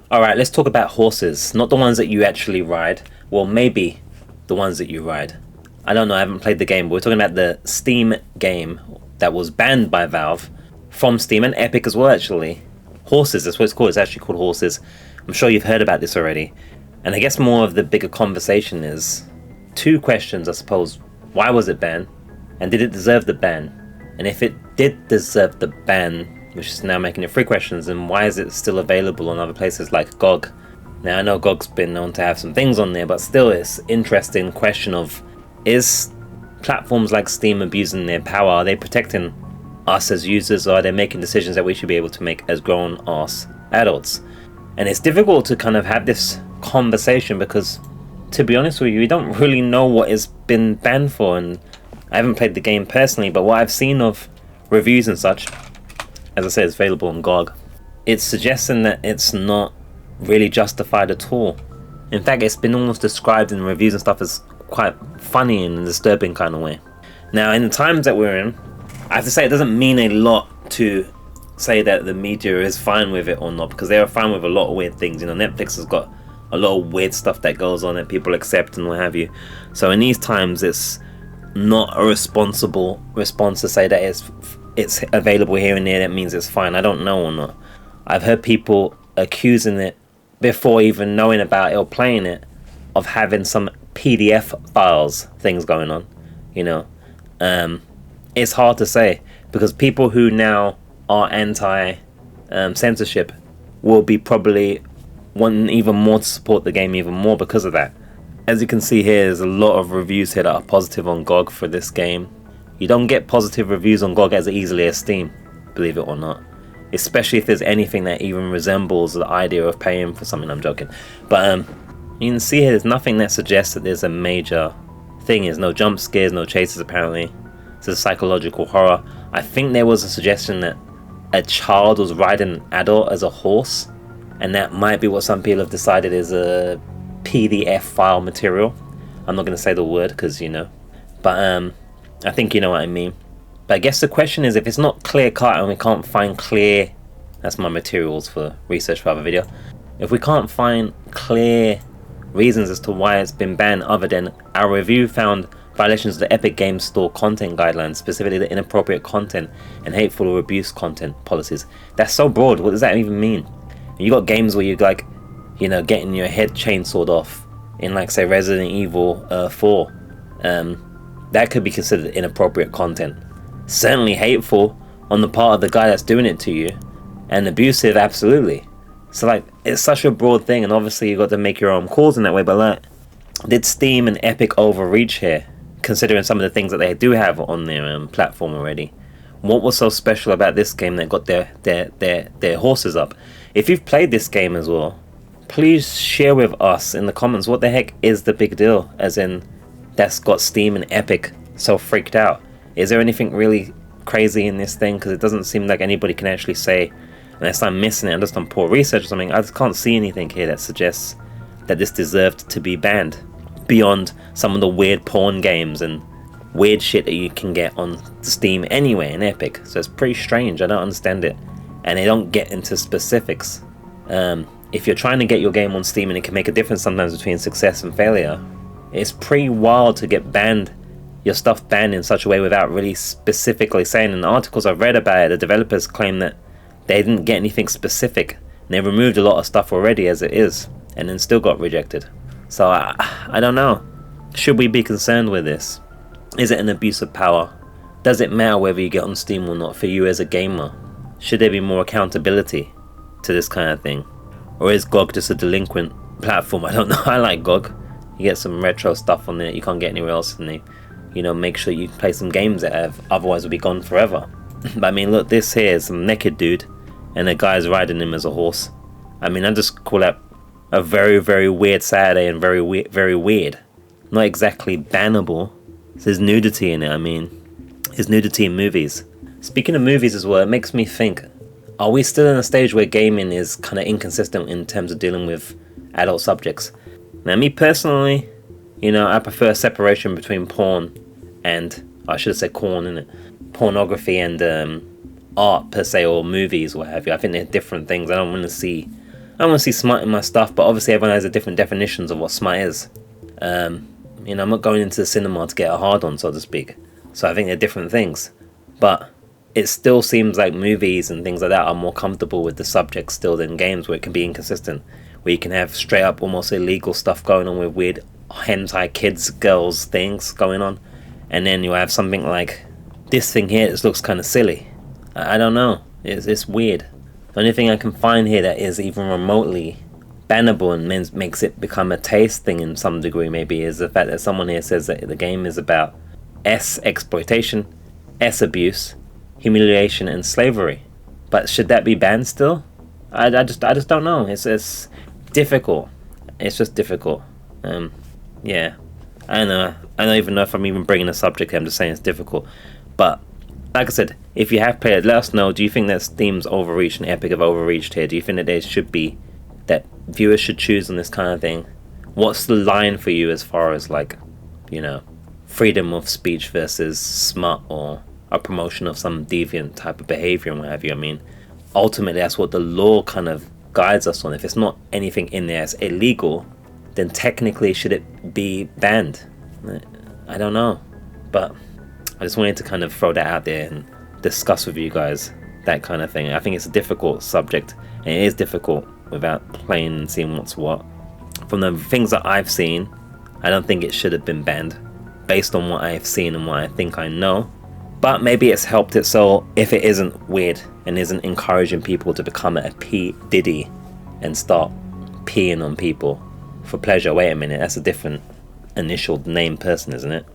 Alright, let's talk about horses. Not the ones that you actually ride. Well, maybe the ones that you ride. I don't know, I haven't played the game, but we're talking about the Steam game that was banned by Valve from Steam and Epic as well, actually. Horses, that's what it's called. It's actually called Horses. I'm sure you've heard about this already. And I guess more of the bigger conversation is two questions, I suppose. Why was it banned? And did it deserve the ban? And if it did deserve the ban, which is now making it three questions, and why is it still available on other places like GOG? Now I know GOG's been known to have some things on there, but still it's interesting question of, is platforms like Steam abusing their power? Are they protecting us as users, or are they making decisions that we should be able to make as grown-ass adults? And it's difficult to kind of have this conversation because, to be honest with you, we don't really know what it's been banned for, and I haven't played the game personally, but what I've seen of reviews and such, as I said, it's available on GOG, it's suggesting that it's not really justified at all. In fact, it's been almost described in reviews and stuff as quite funny in a disturbing kind of way. Now, in the times that we're in, I have to say it doesn't mean a lot to say that the media is fine with it or not, because they are fine with a lot of weird things. You know, Netflix has got a lot of weird stuff that goes on that people accept and what have you. So in these times, it's not a responsible response to say that it's available here and there, that means it's fine. I don't know or not. I've heard people accusing it before even knowing about it or playing it of having some PDF files things going on, you know. It's hard to say because people who now are anti censorship will be probably wanting even more to support the game even more because of that. As you can see here, there's a lot of reviews here that are positive on GOG for this game. You don't get positive reviews on GOG as easily as Steam, believe it or not. Especially if there's anything that even resembles the idea of paying for something. I'm joking. But you can see here there's nothing that suggests that there's a major thing. There's no jump scares, no chases apparently. It's a psychological horror. I think there was a suggestion that a child was riding an adult as a horse, and that might be what some people have decided is a PDF file material. I'm not going to say the word because, you know, but I think you know what I mean. But I guess the question is, if it's not clear cut and we can't find clear, that's my materials for research for other video, if we can't find clear reasons as to why it's been banned other than our review found violations of the Epic Games Store content guidelines, specifically the inappropriate content and hateful or abuse content policies. That's so broad. What does that even mean? You got games where you're like, you know, getting your head chainsawed off in, like, say, Resident Evil 4. That could be considered inappropriate content. Certainly hateful on the part of the guy that's doing it to you, and abusive, absolutely. So, like, it's such a broad thing, and obviously you got to make your own calls in that way. But like, did Steam and Epic overreach here, considering some of the things that they do have on their platform already? What was so special about this game that got their horses up? If you've played this game as well, please share with us in the comments what the heck is the big deal, as in that's got Steam and Epic so freaked out. Is there anything really crazy in this thing? Because it doesn't seem like anybody can actually say, unless I'm missing it and just on poor research or something, I just can't see anything here that suggests that this deserved to be banned, beyond some of the weird porn games and weird shit that you can get on Steam anyway in Epic. So it's pretty strange. I don't understand it, and they don't get into specifics. If you're trying to get your game on Steam, and it can make a difference sometimes between success and failure, it's pretty wild to get banned, your stuff banned in such a way without really specifically saying. In the articles I've read about it, the developers claim that they didn't get anything specific, and they removed a lot of stuff already as it is, and then still got rejected. So I don't know. Should we be concerned with this? Is it an abuse of power? Does it matter whether you get on Steam or not for you as a gamer? Should there be more accountability to this kind of thing? Or is GOG just a delinquent platform? I don't know. I like GOG. You get some retro stuff on there that you can't get anywhere else, and they, you know, make sure you play some games that have otherwise would be gone forever. But I mean, look, this here is some naked dude, and the guy's riding him as a horse. I mean, I just call that a very, very weird Saturday, and very weird. Not exactly bannable. There's nudity in it. I mean, there's nudity in movies. Speaking of movies as well, it makes me think, are we still in a stage where gaming is kind of inconsistent in terms of dealing with adult subjects? Now, me personally, you know, I prefer separation between porn and, I should say corn, innit? Pornography and art per se, or movies, what have you. I think they're different things. I don't want to see I want to see smut in my stuff, but obviously everyone has a different definitions of what smut is. You know, I'm not going into the cinema to get a hard on, so to speak. So I think they're different things. But it still seems like movies and things like that are more comfortable with the subject still than games, where it can be inconsistent. Where you can have straight up almost illegal stuff going on with weird hentai kids, girls things going on. And then you have something like this thing here that looks kind of silly. I don't know. It's weird. The only thing I can find here that is even remotely bannable and makes it become a taste thing in some degree maybe is the fact that someone here says that the game is about S exploitation, S abuse, humiliation and slavery. But should that be banned still? I just don't know. It's difficult. It's just difficult. Yeah. I don't know. I don't even know if I'm even bringing a subject here. I'm just saying it's difficult. But like I said, if you have played it, let us know. Do you think that Steam's overreached and Epic have overreached here? Do you think that there should be, that viewers should choose on this kind of thing? What's the line for you as far as, like, you know, freedom of speech versus smut or a promotion of some deviant type of behavior and what have you? I mean, ultimately that's what the law kind of guides us on. If it's not anything in there that's illegal, then technically should it be banned? I don't know, but I just wanted to kind of throw that out there and discuss with you guys that kind of thing. I think it's a difficult subject, and it is difficult without playing and seeing what's what. From the things that I've seen, I don't think it should have been banned based on what I've seen and what I think I know. But maybe it's helped it so if it isn't weird and isn't encouraging people to become a P. Diddy and start peeing on people for pleasure. Wait a minute, that's a different initial name person, isn't it?